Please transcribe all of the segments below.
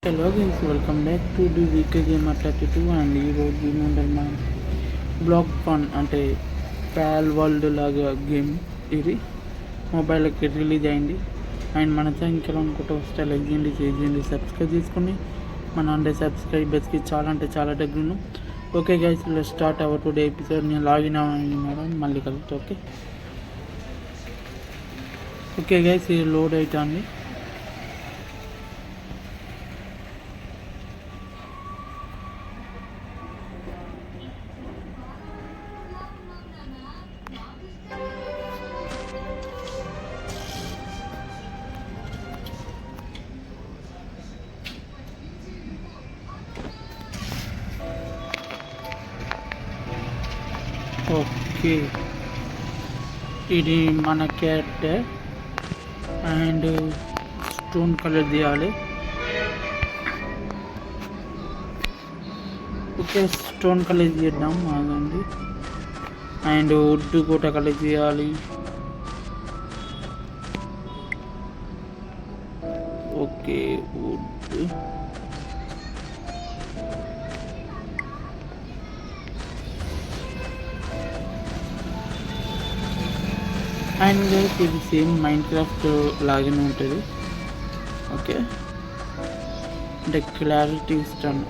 Hello guys, welcome back to the VK gamer 32 and ఈరోజు ఏముంటుంది మనం బ్లాక్ ఫన్ అంటే ప్యాల్ వరల్డ్ లాగా గేమ్ ఇది మొబైల్కి రిలీజ్ అయింది. అండ్ మన ఛానల్కి అనుకుంటూ వస్తే లైక్ చేయండి, షేర్ చేయండి, సబ్స్క్రైబ్ చేసుకుని మన అంటే సబ్స్క్రైబర్స్కి చాలా అంటే చాలా దగ్గర. Okay guys, let's start our today episode. నేను లాగిన్ అయినాను, మళ్ళీ కలుగుతా. ఓకే గైస్, ఇది లోడ్ అవుతుంది. ఓకే, ఇది మన క్యారెక్టర్ అండ్ స్టోన్ కలర్ తీయాలి. ఓకే, స్టోన్ కలర్ చేద్దాం ఆగండి. అండ్ వుడ్ కూడా కలర్ చేయాలి. ఓకే, వుడ్ అండ్ ఇది సేమ్ మైండ్ క్రాఫ్ట్ లాగానే ఉంటుంది. ఓకే, అంటే క్లారిటీ ఇస్తాను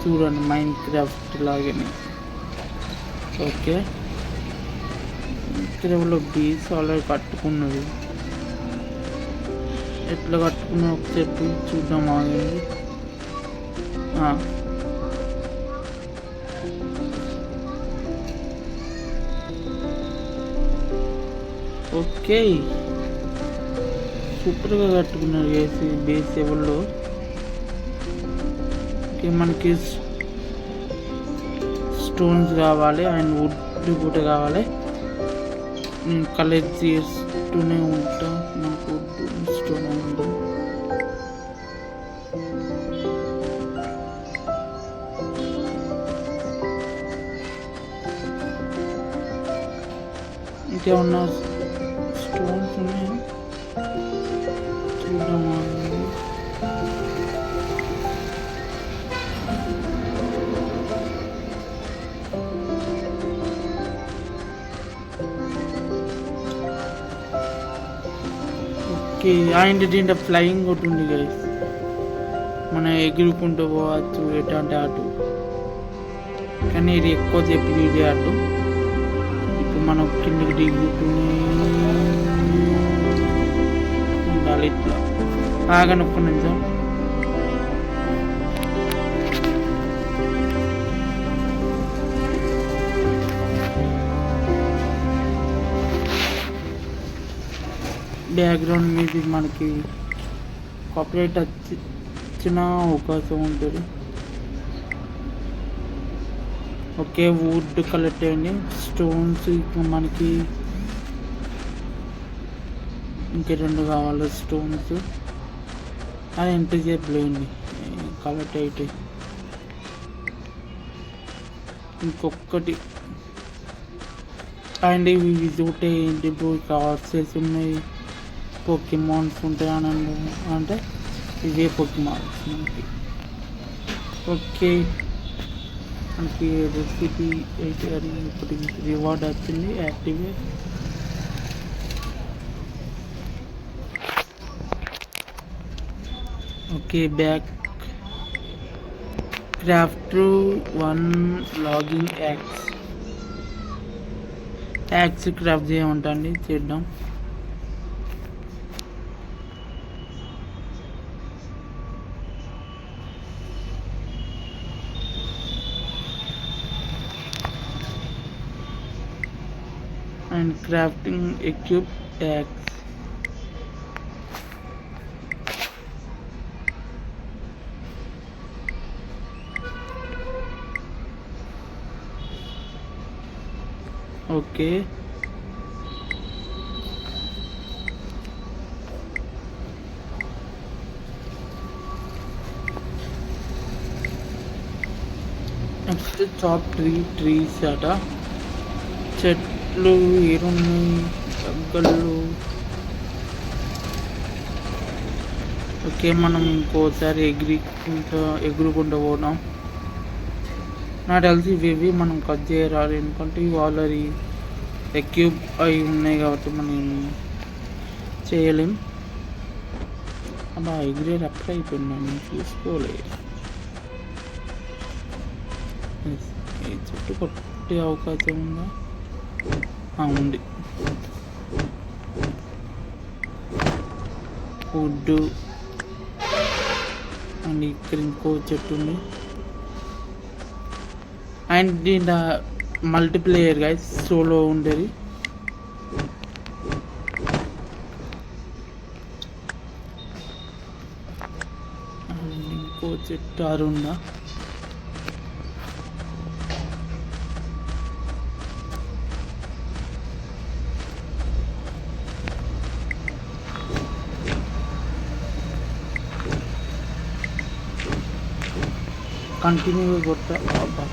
చూడండి, మైండ్ క్రాఫ్ట్ లాగానే. ఓకే, ఇక్కడ బీస్ ఆల్రెడీ కట్టుకున్నది. ఎట్లా కట్టుకున్నా ఒకసేపు చూద్దాం ఆగండి. ఓకే, సూపర్గా కట్టుకున్నారు వేసి బేస్ లెవెల్లో. ఓకే, మనకి స్టోన్స్ కావాలి అండ్ వుడ్ కూడా కావాలి. నేను కలెక్ట్ చేస్తూనే ఉంటా. నాకు వుడ్ స్టోన్ ఉంది. ఇంకేమన్నా స్టోన్స్ ఉన్నాయి చూద్దాం. ఓకే, అండ్ దీంట్లో ఫ్లయింగ్ ఒకటి ఉంది గైస్, మనం ఎగురుకుంటూ పోవచ్చు ఎటు అంటే అటు. కానీ ఇది ఎక్కువ చెప్పి ఇది అటు. ఇప్పుడు మనం కిందికి దిగుతూనే ఉండాలి. ఇట్లా ఆగని ఒక్క నిమిషం. బ్యాక్గ్రౌండ్ మ్యూజిక్ మనకి కాపీరైట్ వచ్చిన అవకాశం ఉంటుంది. ఓకే, వుడ్ కలెక్ట్ అయ్యింది. స్టోన్స్ మనకి ఇంకా 2 కావాలి స్టోన్స్. అది ఎంతసేపు లేండి కలెక్ట్ అయితే. ఇంకొకటి అండ్ ఇవి చూటే ఏంటి బ్రో, కార్డ్స్ ఉన్నాయి, పోకీమాన్స్ ఉంటాయి అంటే ఇవే పోకీమాన్స్ మనకి. ఓకే, మనకి రెసిపీ అయితే అది ఒకటి రివార్డ్ వచ్చింది, activate. Okay, back craft 1 logging axe craft చేయమంటండి, చేద్దాం. And crafting equip axe. Okay, next chop trees అట. చెట్లు ఏరున్నాయి, దగ్గళ్ళు ఓకే, మనం ఇంకోసారి ఎగురుకుంటూ పోదాం. నాకు తెలిసి ఇవి మనం కట్ చేయరాదు, ఎందుకంటే ఇవి ఆల్రెడీ ఎక్యూబ్ అయి ఉన్నాయి కాబట్టి మనం చేయలేం. అలా ఎగిరేది అప్పుడే అయిపోయింది, నేను చూసుకోలేదు. ఈ చెట్టు కొట్టే అవకాశం ఉందా? ఉంది. వుడ్ అండ్ ఇక్కడ ఇంకో చెట్టు ఉంది. అండ్ దీంట్లో మల్టీప్లేయర్ గైస్, సోలో ఉండేది. ఇంకో చెట్టు ఉందా? కంటిన్యూగా కొట్ట. అబ్బా,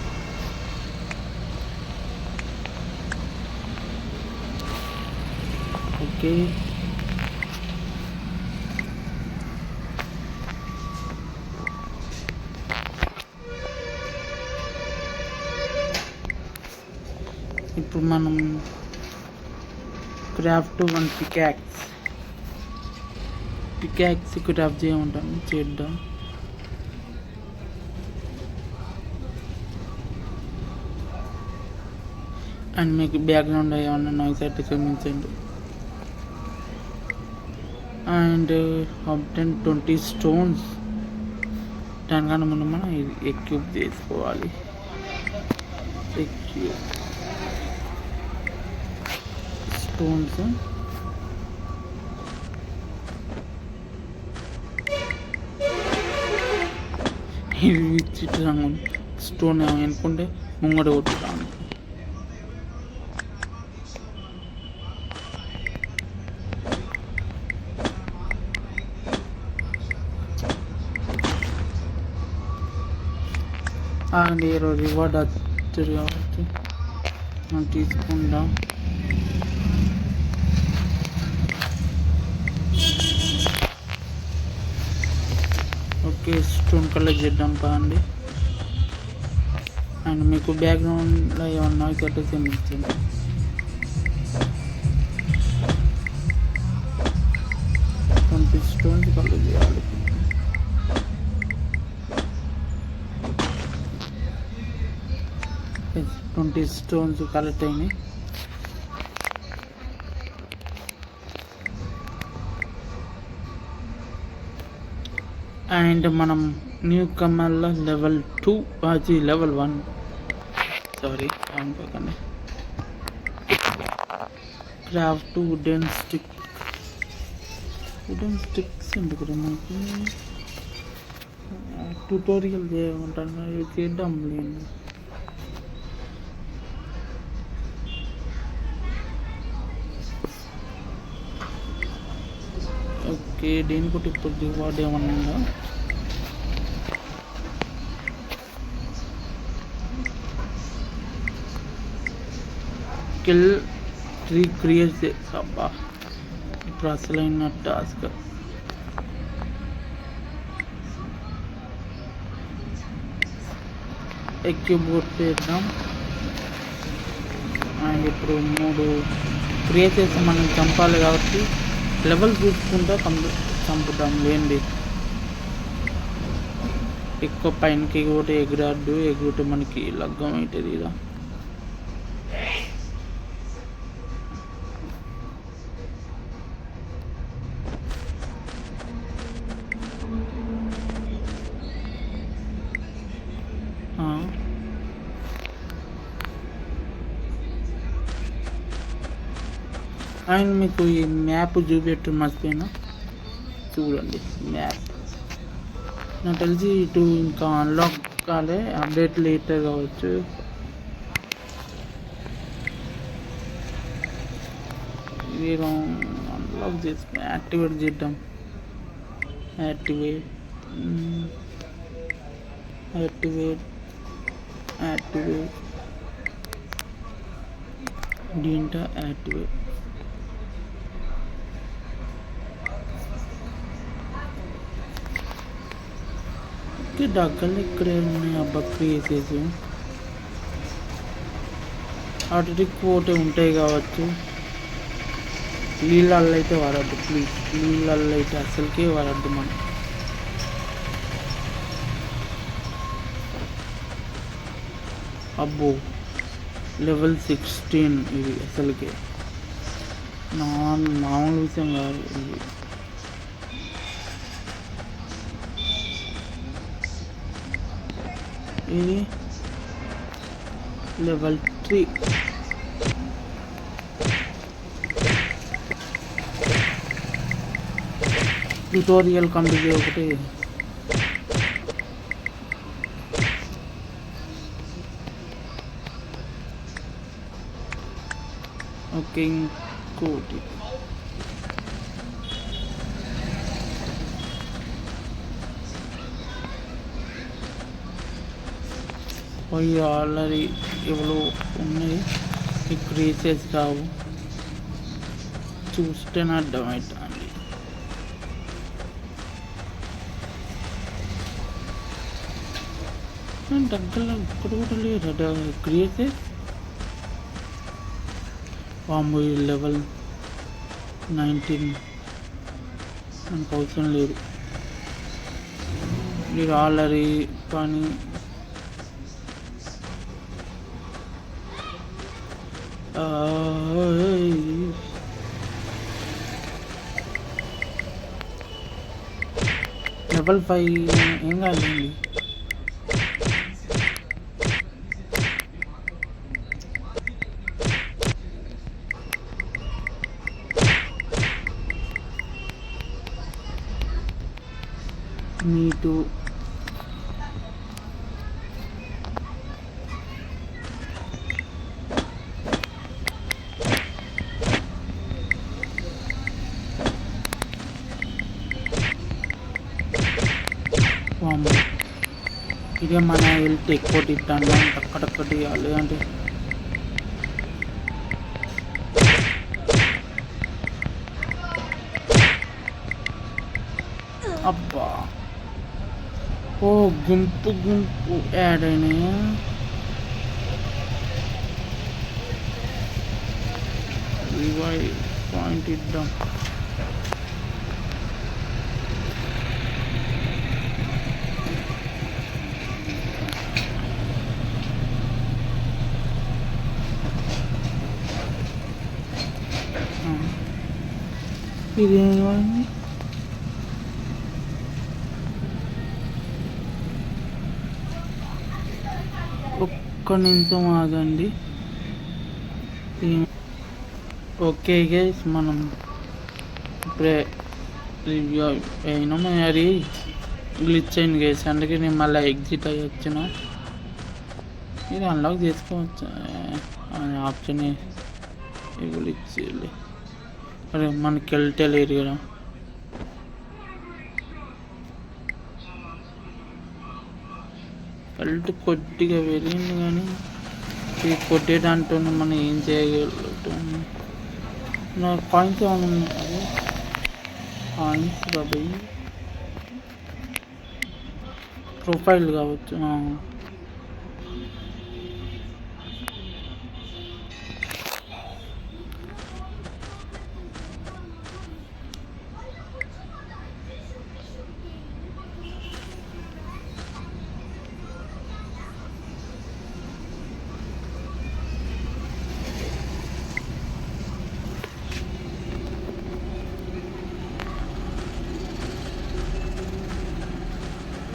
ఓకే. ఇప్పుడు మనం క్రాఫ్ట్ 1 పికాక్స్ క్రాఫ్ట్ చేయమంటాను, చేద్దాం. అండ్ మీకు బ్యాక్గ్రౌండ్ ఏమన్నా నాయిస్ అయితే క్షమించండి. అండ్ 20 స్టోన్స్, దానికన్నా ముందు మనం ఎక్యూబ్ చేసుకోవాలి. ఎక్యూబ్ స్టోన్స్, ఇది చిత్రంగా స్టోన్ అనుకుంటే ముంగట కొట్టుతాను. అండ్ ఈరోజు రివార్డ్ వచ్చారు కాబట్టి మనం తీసుకుందాం. ఓకే, స్టోన్ కలెక్ట్ చేద్దాం కాండి. అండ్ మీకు బ్యాక్గ్రౌండ్లో ఏమన్నా కట్టే ఇచ్చింది. స్టోన్స్ కలెక్ట్ చేయాలి. స్టోన్స్ కలెక్ట్ అయినాయి. అండ్ మనం న్యూ కమర్లో లెవెల్ 2 లెవెల్ 1 సారీ అనుకోకండి. క్రాఫ్ట్ వుడెన్ స్టిక్స్ ఎందుకు మనకి ట్యూటోరియల్ చేయమంటాను, ఇది చేద్దాం లేదు. ఓకే, దీనికి కూడా ఇప్పుడు రివార్డ్ ఏమన్నా ఉందా? Kill 3 create. అబ్బా, ఇప్పుడు అసలైన టాస్క్. ఎక్యూబ్ కొట్టేద్దాం. అండ్ ఇప్పుడు 3 క్రియేట్ చేసి మనం చంపాలి కాబట్టి లెవెల్ చూసుకుంటా చంపుతాం లేండి. ఎక్కువ పైనకి కూడా ఎగురుతే మనకి లగ్గం అవుతుంది. ఇలా అండ్ మీకు ఈ మ్యాప్ చూపెట్టు మర్చిపోయినా, చూడండి మ్యాప్. నాకు తెలిసి ఇటు ఇంకా అన్లాక్ కాలే, అప్డేట్ లేటర్ కావచ్చు. మీరు అన్లాక్ చేసుకుని యాక్టివేట్ చేద్దాం. యాక్టివేట్ దీంట్లో యాక్టివేట్. దగ్గరలో ఇక్కడే ఉన్నాయి అబ్బా క్రియేసెస్. ఆటోటిక్ పోతే ఉంటాయి కావచ్చు. నీళ్ళల్లో అయితే వాడద్దు ప్లీజ్, నీళ్ళల్లో అయితే అసలుకే వాడద్దు మనం. అబ్బో లెవెల్ 16 ఇది అసలుకే మామూలు విషయం కాదు ఇది. ఇది లెవెల్ 3. ట్యూటోరియల్ కంప్లీట్ ఒకటి. ఓకే ఇంకోటి పోయి ఆల్రెడీ ఎవరో ఉన్నాయి. ఈ క్రీచెస్ కావు, చూస్తేనే అర్థమవుతుంది. దగ్గరలో ఒక్కడు కూడా లేరు క్రియేటెడ్. వాము లెవెల్ 19 మనకు అవసరం లేదు. మీరు ఆల్రెడీ పని లెవెల్ 5 ఏం కాదండి. నీటు ఇదే మన హెల్త్ ఎక్కువ తిట్టాను అక్కడక్కడి లేదంటే అబ్బా. ఓ గుంపు యాడ్ అయినాయా? రివైవ్ పాయింట్ ఇద్దాం. ఇదేమైంది? ఒక్క నిమిషం ఆగండి. ఓకే గైస్, మనం ఇప్పుడే రివ్యూ అయినా అది గ్లిచ్ అయింది గైస్, అందుకే నేను మళ్ళీ ఎగ్జిట్ అయ్యి వచ్చిన. ఇది అన్లాక్ చేసుకోవచ్చు ఆప్షన్. గ్లిచ్ అరే మనకి వెళ్ళలేదు కదా. హెల్త్ కొద్దిగా పెరిగింది కానీ ఇది కొట్టేదాంతో మనం ఏం చేయగలుగుతాం. నా కాయిన్స్ ఏమైనా ఉన్నాయి? కాయిన్స్ బాబాయ్ ప్రొఫైల్ కావచ్చు.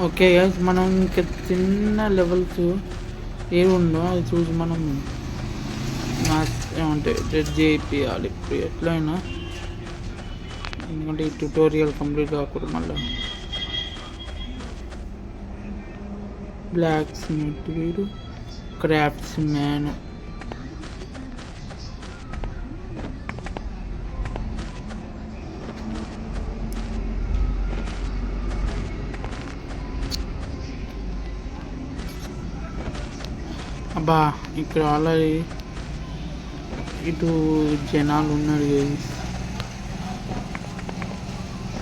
ఓకే గైస్, మనం ఇంకా చిన్న లెవెల్స్ ఏవి ఉందో అది చూసి మనం ఏమంటే రెడ్ చేయాలి ఇప్పుడు ఎట్లయినా. ఎందుకంటే ఈ ట్యూటోరియల్ కంప్లీట్ కాకూడదు. మళ్ళీ బ్లాక్ స్మిత్ వీడు క్రాఫ్ట్స్ మ్యాన్. అబ్బా ఇక్కడ ఆల్రెడీ ఇటు జనాలు ఉన్నారు.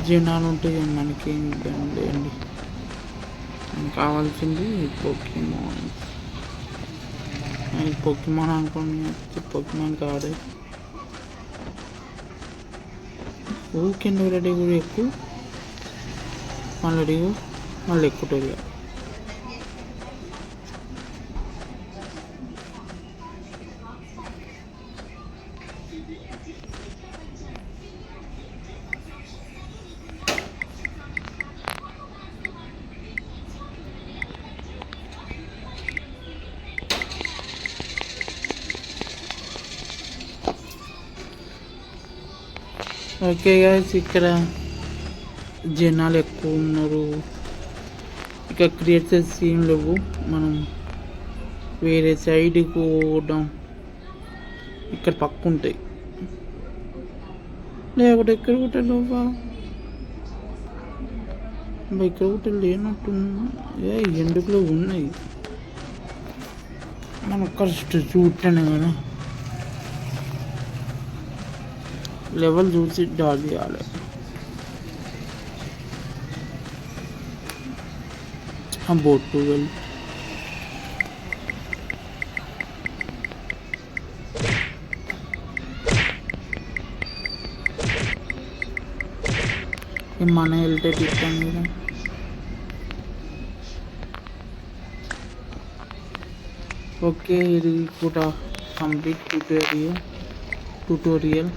జనాలు ఉంటే మనకి లేండి కావాల్సింది పోకీమాన్. పోకీమాన్ అనుకోండి, పోకీమాన్ కార్డు ఊరికే రెడీ కూడా ఎక్కువ మళ్ళీ మళ్ళీ ఎక్కువ. ఓకే గైస్, ఇక్కడ జనాలు ఎక్కువ ఉన్నారు. ఇక్కడ క్రియేట్ సీన్ లేవు. మనం వేరే సైడ్కి పోవడం. ఇక్కడ పక్క ఉంటాయి, లేకపోతే ఇక్కడ కూడా లేవా? ఇక్కడ కూడా లేనట్టు ఎందుకులో ఉన్నాయి. మనం కరెక్ట్ చూడటానే కదా, లెవెల్ చూసి డాల్ చేయాలి. బోట్ 12 మన వెళ్తే ఇస్తాం కదా. ఓకే, ఇది కూడా కంప్లీట్ ట్యూటోరియల్.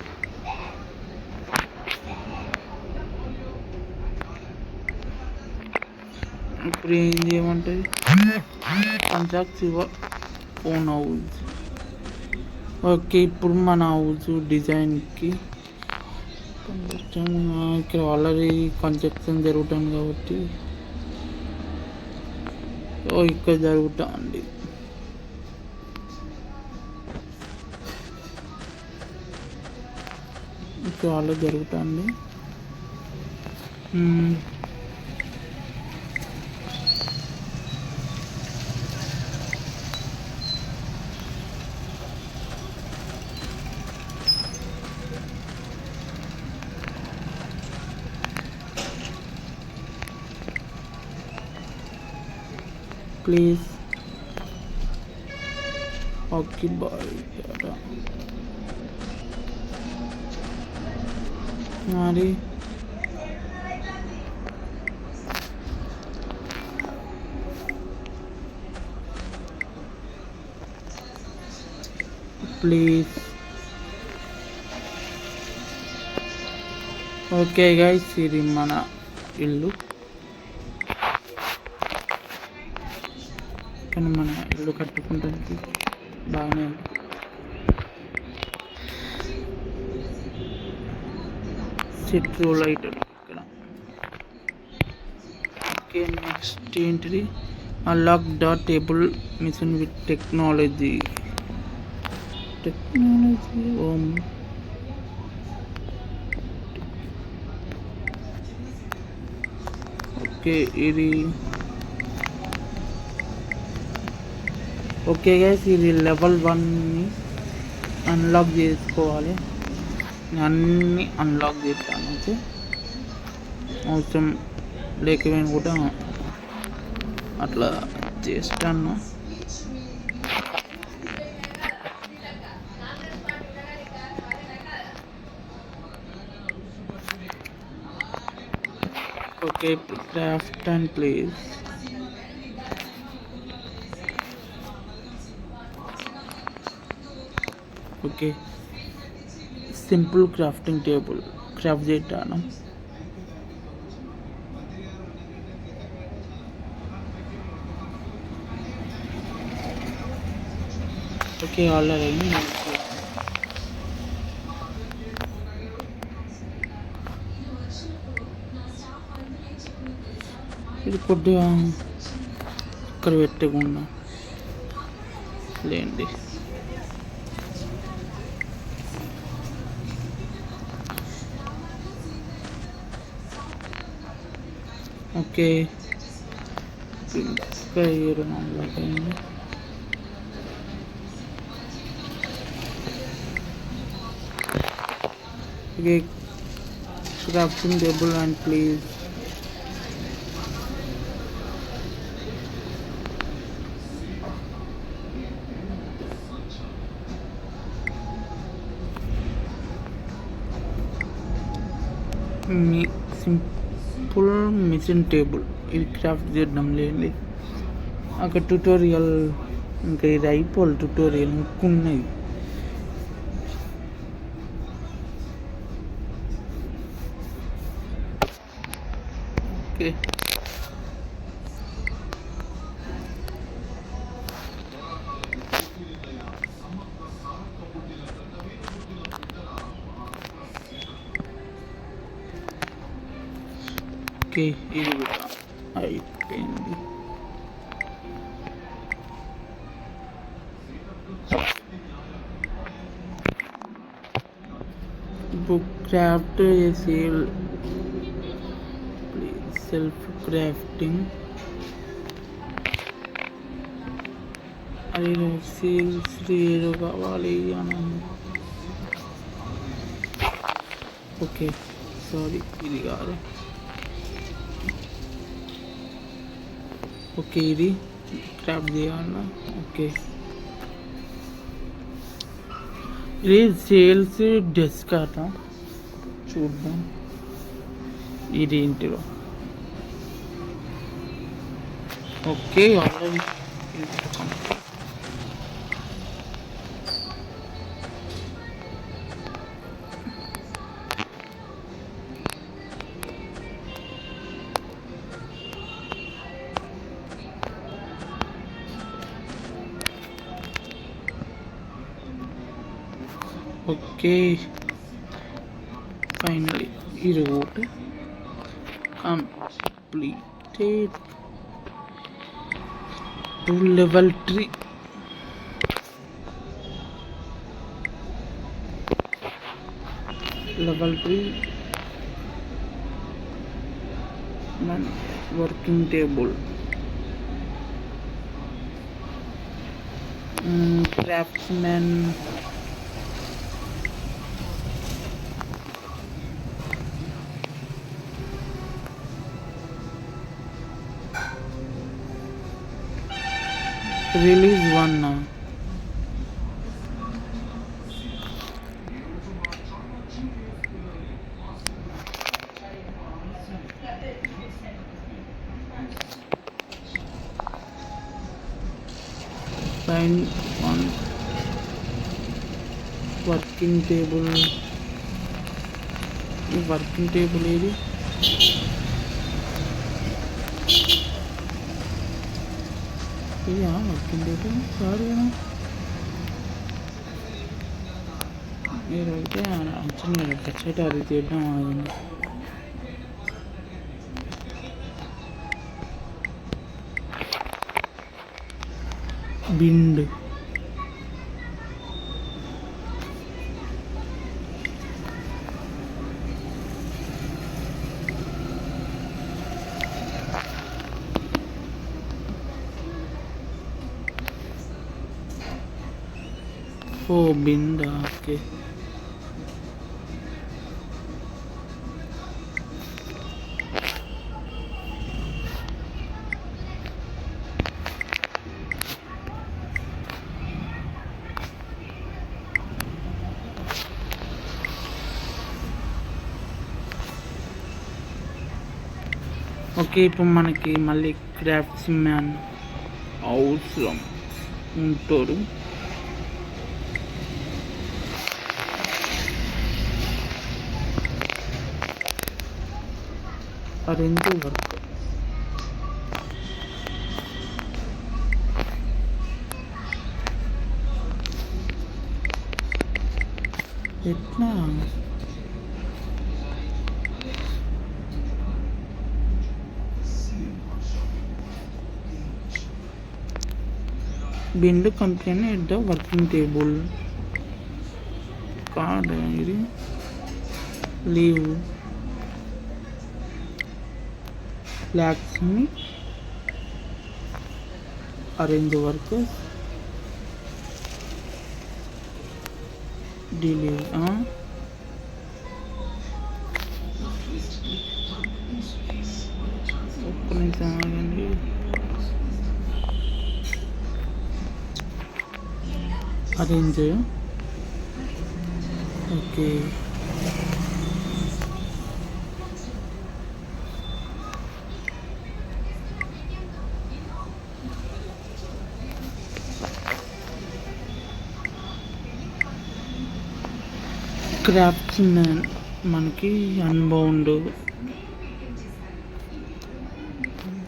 ఇప్పుడు ఏం చేయమంటుంది? Construct your own house. Okay, ఇప్పుడు మన హౌస్ డిజైన్కి ఇక్కడ ఆల్రెడీ కన్స్ట్రక్షన్ జరుగుతుంది కాబట్టి ఇక్కడ జరుగుతా అండి. ఇక్కడ ఆల్రెడీ జరుగుతుంది. Please occupy data. మరి ప్లీజ్. ఓకే గైస్, ఇది మన ఇల్లు. కానీ మన ఇల్లు కట్టుకుంటానికి బాగానే సిట్రో లైట్ ఇక్కడ. ఓకే, నెక్స్ట్ ఏంటిది? Unlock the table mission with technology. Okay, ఇది ఓకే గైస్, ఇది లెవెల్ 1ని అన్లాక్ చేసుకోవాలి. అన్నీ అన్లాక్ చేస్తాను. ఓకే, అవసరం లేకపోయినా కూడా అట్లా చేస్తాను. Okay, craft and please. Okay, simple crafting table craft చేస్తాను. ఓకే, ఆల్రెడీ ఇది కొద్దిగా ఇక్కడ పెట్టకుండా లేండి. ఓకే, ఇంకా okay, crafting table and please. మీ సింపుల్ మిషన్ టేబుల్ ఇది క్రాఫ్ట్ చేయడం లేండి. అక్కడ ట్యూటోరియల్ ఇంకా ఇది అయిపోవాలి. ట్యూటోరియల్ ఇంకున్నది. ఓకే, ఓకే ఇది కూడా అయిపోయింది. Book craft sale self crafting అది సేల్స్ ఏదో కావాలి అని. ఓకే సారీ ఇది కాదు. ఓకే ఇది క్రాఫ్ట్ చేయాలన్నా. ఓకే ఇది సేల్స్ డెస్క్ అట చూద్దాం ఇది ఏంటిలో. ఓకే ఆల్రెడీ ఓకే ఫైనలీ ఇది ఒకటి completed. level 3 working table, craftsman, release 1 now. Sign on working table. Working table ఇది వర్కింగ్ టేబుల్ సారీ మీరైతే చిన్న ఖచ్చితంగా అది తీయడం ఆగింది. బిండ్ ఓ బిందా. ఓకే ఓకే ఇప్పుడు మనకి మళ్ళీ క్రాఫ్ట్స్ మ్యాన్ అవసరం ఉంటాడు. అరేంజ్ వర్క్ ఎట్లా bind company at the working table card ఇది leave blacksmith arrange workers delay arrange okay crafts ఉన్నాయి మనకి అన్బౌండ్.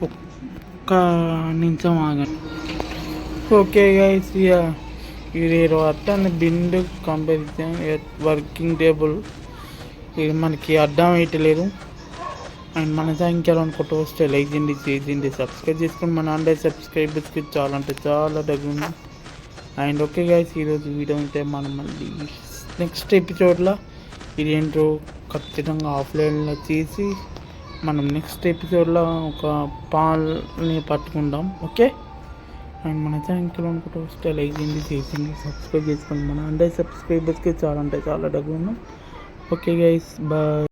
ఒక్క నిమిషం ఆగండి. ఓకే గైస్, ఇది అట్టని బిండ్ కంపారిజన్ వర్కింగ్ టేబుల్. ఇది మనకి అర్థం అయ్యట్లేదు. అండ్ మన ఛానల్ అనుకుంటూ వస్తే లైక్ చేయండి, షేర్ చేయండి, సబ్స్క్రైబ్ చేసుకుని మన 100 సబ్స్క్రైబర్స్కి చాలా అంటే చాలా దగ్గర ఉంది. అండ్ ఓకే గైస్, ఈరోజు వీడియో ఉంటే మనం మళ్ళీ నెక్స్ట్ ఎపిసోడ్లో ఇదేంటో ఖచ్చితంగా ఆఫ్లైన్లో చేసి మనం నెక్స్ట్ ఎపిసోడ్లో ఒక పాల్ని పట్టుకుందాం. ఓకే, అండ్ మన ఛానల్ అనుకుంటూ వస్తే లైక్ చేయండి, షేర్ చేయండి, సబ్స్క్రైబ్ చేసుకుని మన 100 సబ్స్క్రైబర్స్కి చాలా అంటే చాలా దగ్గర ఉన్నాం. Okay guys, bye.